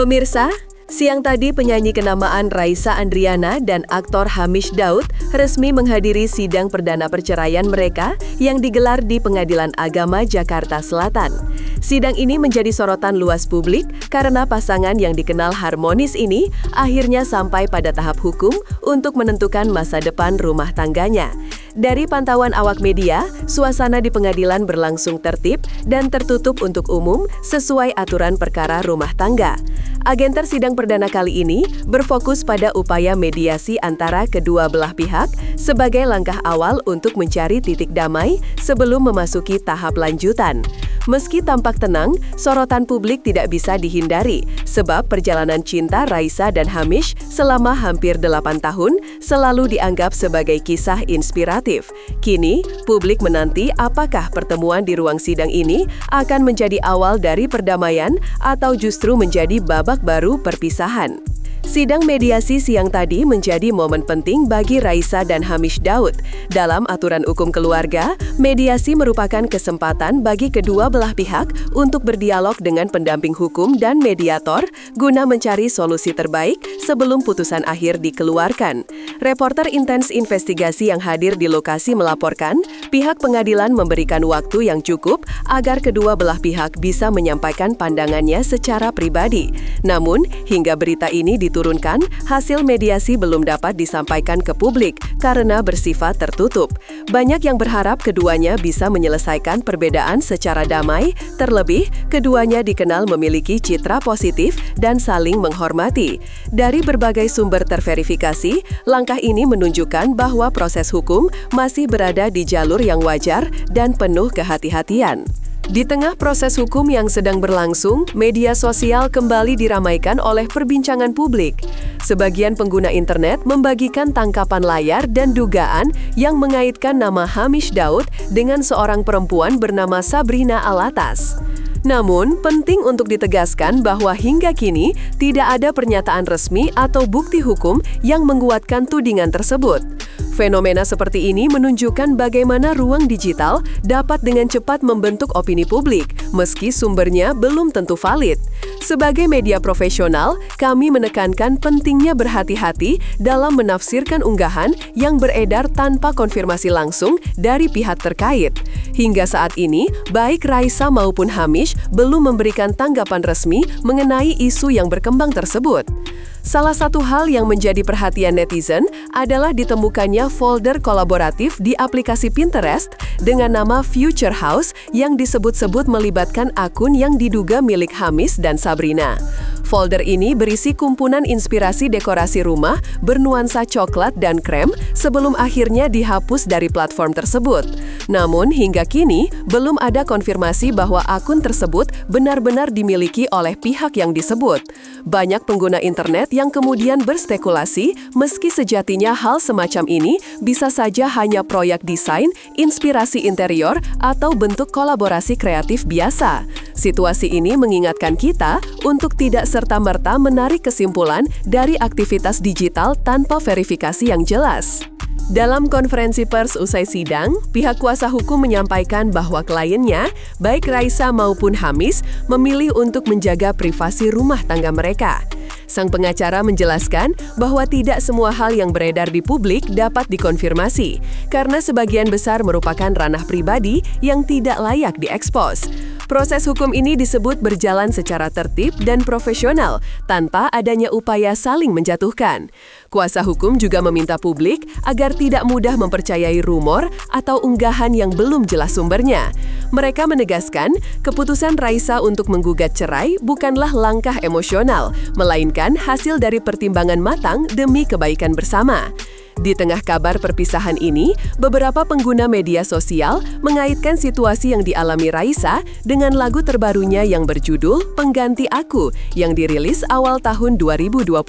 Pemirsa, siang tadi penyanyi kenamaan Raisa Andriana dan aktor Hamish Daud resmi menghadiri sidang perdana perceraian mereka yang digelar di Pengadilan Agama Jakarta Selatan. Sidang ini menjadi sorotan luas publik karena pasangan yang dikenal harmonis ini akhirnya sampai pada tahap hukum untuk menentukan masa depan rumah tangganya. Dari pantauan awak media, suasana di pengadilan berlangsung tertib dan tertutup untuk umum sesuai aturan perkara rumah tangga. Agenda sidang perdana kali ini berfokus pada upaya mediasi antara kedua belah pihak sebagai langkah awal untuk mencari titik damai sebelum memasuki tahap lanjutan. Meski tampak tenang, sorotan publik tidak bisa dihindari sebab perjalanan cinta Raisa dan Hamish selama hampir 8 tahun selalu dianggap sebagai kisah inspiratif. Kini, publik menanti apakah pertemuan di ruang sidang ini akan menjadi awal dari perdamaian atau justru menjadi babak baru perpisahan. Sidang mediasi siang tadi menjadi momen penting bagi Raisa dan Hamish Daud. Dalam aturan hukum keluarga, mediasi merupakan kesempatan bagi kedua belah pihak untuk berdialog dengan pendamping hukum dan mediator guna mencari solusi terbaik sebelum putusan akhir dikeluarkan. Reporter Intens Investigasi yang hadir di lokasi melaporkan, pihak pengadilan memberikan waktu yang cukup agar kedua belah pihak bisa menyampaikan pandangannya secara pribadi. Namun, hingga berita ini diturunkan, hasil mediasi belum dapat disampaikan ke publik karena bersifat tertutup. Banyak yang berharap keduanya bisa menyelesaikan perbedaan secara damai, terlebih keduanya dikenal memiliki citra positif dan saling menghormati. Dari berbagai sumber terverifikasi, langkah ini menunjukkan bahwa proses hukum masih berada di jalur yang wajar dan penuh kehati-hatian. Di tengah proses hukum yang sedang berlangsung, media sosial kembali diramaikan oleh perbincangan publik. Sebagian pengguna internet membagikan tangkapan layar dan dugaan yang mengaitkan nama Hamish Daud dengan seorang perempuan bernama Sabrina Alatas. Namun, penting untuk ditegaskan bahwa hingga kini tidak ada pernyataan resmi atau bukti hukum yang menguatkan tudingan tersebut. Fenomena seperti ini menunjukkan bagaimana ruang digital dapat dengan cepat membentuk opini publik, meski sumbernya belum tentu valid. Sebagai media profesional, kami menekankan pentingnya berhati-hati dalam menafsirkan unggahan yang beredar tanpa konfirmasi langsung dari pihak terkait. Hingga saat ini, baik Raisa maupun Hamish belum memberikan tanggapan resmi mengenai isu yang berkembang tersebut. Salah satu hal yang menjadi perhatian netizen adalah ditemukannya folder kolaboratif di aplikasi Pinterest dengan nama Future House yang disebut-sebut melibatkan akun yang diduga milik Hamish dan Sabrina. Folder ini berisi kumpulan inspirasi dekorasi rumah bernuansa coklat dan krem sebelum akhirnya dihapus dari platform tersebut. Namun, hingga kini belum ada konfirmasi bahwa akun tersebut benar-benar dimiliki oleh pihak yang disebut. Banyak pengguna internet yang kemudian berspekulasi meski sejatinya hal semacam ini bisa saja hanya proyek desain, inspirasi interior, atau bentuk kolaborasi kreatif biasa. Situasi ini mengingatkan kita untuk tidak serta-merta menarik kesimpulan dari aktivitas digital tanpa verifikasi yang jelas. Dalam konferensi pers usai sidang, pihak kuasa hukum menyampaikan bahwa kliennya, baik Raisa maupun Hamish, memilih untuk menjaga privasi rumah tangga mereka. Sang pengacara menjelaskan bahwa tidak semua hal yang beredar di publik dapat dikonfirmasi, karena sebagian besar merupakan ranah pribadi yang tidak layak diekspos. Proses hukum ini disebut berjalan secara tertib dan profesional, tanpa adanya upaya saling menjatuhkan. Kuasa hukum juga meminta publik agar tidak mudah mempercayai rumor atau unggahan yang belum jelas sumbernya. Mereka menegaskan, keputusan Raisa untuk menggugat cerai bukanlah langkah emosional, melainkan hasil dari pertimbangan matang demi kebaikan bersama. Di tengah kabar perpisahan ini, beberapa pengguna media sosial mengaitkan situasi yang dialami Raisa dengan lagu terbarunya yang berjudul Pengganti Aku yang dirilis awal tahun 2025.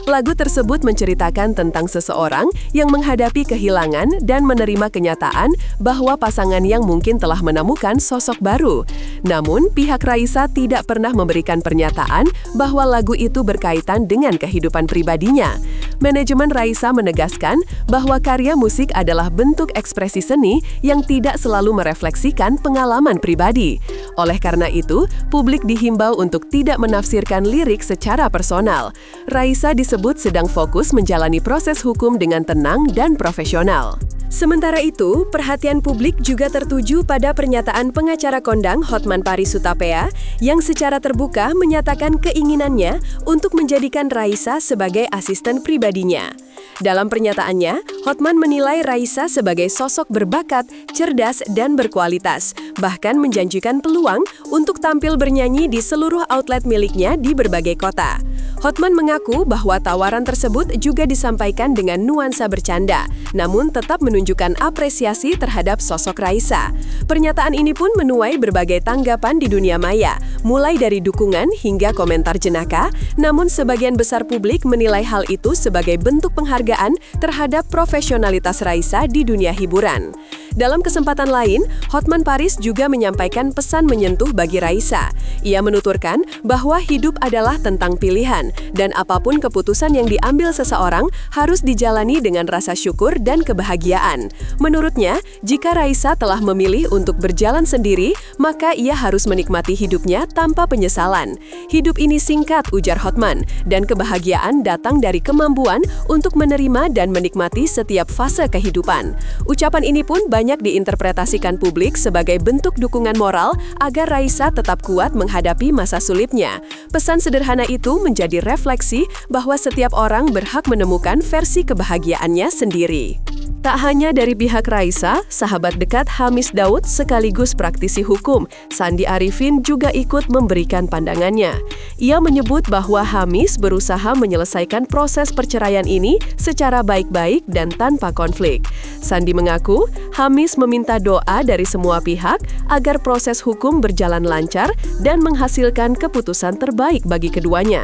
Lagu tersebut menceritakan tentang seseorang yang menghadapi kehilangan dan menerima kenyataan bahwa pasangan yang mungkin telah menemukan sosok baru. Namun, pihak Raisa tidak pernah memberikan pernyataan bahwa lagu itu berkaitan dengan kehidupan pribadinya. Manajemen Raisa menegaskan bahwa karya musik adalah bentuk ekspresi seni yang tidak selalu merefleksikan pengalaman pribadi. Oleh karena itu, publik dihimbau untuk tidak menafsirkan lirik secara personal. Raisa disebut sedang fokus menjalani proses hukum dengan tenang dan profesional. Sementara itu, perhatian publik juga tertuju pada pernyataan pengacara kondang Hotman Paris Hutapea yang secara terbuka menyatakan keinginannya untuk menjadikan Raisa sebagai asisten pribadinya. Dalam pernyataannya, Hotman menilai Raisa sebagai sosok berbakat, cerdas, dan berkualitas, bahkan menjanjikan peluang untuk tampil bernyanyi di seluruh outlet miliknya di berbagai kota. Hotman mengaku bahwa tawaran tersebut juga disampaikan dengan nuansa bercanda, namun tetap menunjukkan apresiasi terhadap sosok Raisa. Pernyataan ini pun menuai berbagai tanggapan di dunia maya, mulai dari dukungan hingga komentar jenaka, namun sebagian besar publik menilai hal itu sebagai bentuk penghargaan terhadap profesionalitas Raisa di dunia hiburan. Dalam kesempatan lain, Hotman Paris juga menyampaikan pesan menyentuh bagi Raisa. Ia menuturkan bahwa hidup adalah tentang pilihan, dan apapun keputusan yang diambil seseorang harus dijalani dengan rasa syukur dan kebahagiaan. Menurutnya, jika Raisa telah memilih untuk berjalan sendiri, maka ia harus menikmati hidupnya tanpa penyesalan. Hidup ini singkat, ujar Hotman, dan kebahagiaan datang dari kemampuan untuk menerima dan menikmati setiap fase kehidupan. Ucapan ini pun banyak diinterpretasikan publik sebagai bentuk dukungan moral agar Raisa tetap kuat menghadapi masa sulitnya. Pesan sederhana itu menjadi refleksi bahwa setiap orang berhak menemukan versi kebahagiaannya sendiri. Tak hanya dari pihak Raisa, sahabat dekat Hamis Daud sekaligus praktisi hukum, Sandi Arifin juga ikut memberikan pandangannya. Ia menyebut bahwa Hamis berusaha menyelesaikan proses perceraian ini secara baik-baik dan tanpa konflik. Sandi mengaku, Hamis meminta doa dari semua pihak agar proses hukum berjalan lancar dan menghasilkan keputusan terbaik bagi keduanya.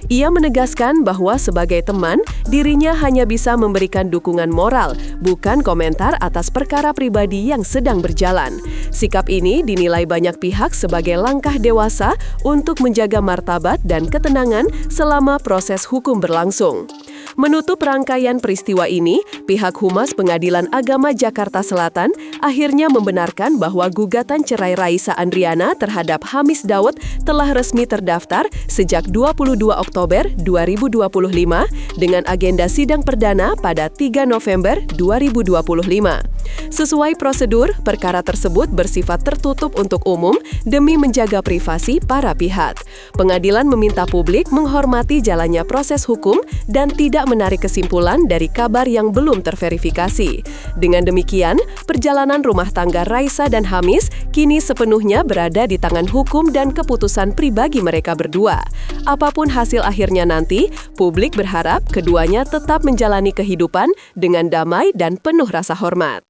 Ia menegaskan bahwa sebagai teman, dirinya hanya bisa memberikan dukungan moral, bukan komentar atas perkara pribadi yang sedang berjalan. Sikap ini dinilai banyak pihak sebagai langkah dewasa untuk menjaga martabat dan ketenangan selama proses hukum berlangsung. Menutup rangkaian peristiwa ini, pihak Humas Pengadilan Agama Jakarta Selatan akhirnya membenarkan bahwa gugatan cerai Raisa Andriana terhadap Hamis Daud telah resmi terdaftar sejak 22 Oktober 2025 dengan agenda sidang perdana pada 3 November 2025. Sesuai prosedur, perkara tersebut bersifat tertutup untuk umum demi menjaga privasi para pihak. Pengadilan meminta publik menghormati jalannya proses hukum dan tidak menarik kesimpulan dari kabar yang belum terverifikasi. Dengan demikian, perjalanan rumah tangga Raisa dan Hamis kini sepenuhnya berada di tangan hukum dan keputusan pribadi mereka berdua. Apapun hasil akhirnya nanti, publik berharap keduanya tetap menjalani kehidupan dengan damai dan penuh rasa hormat.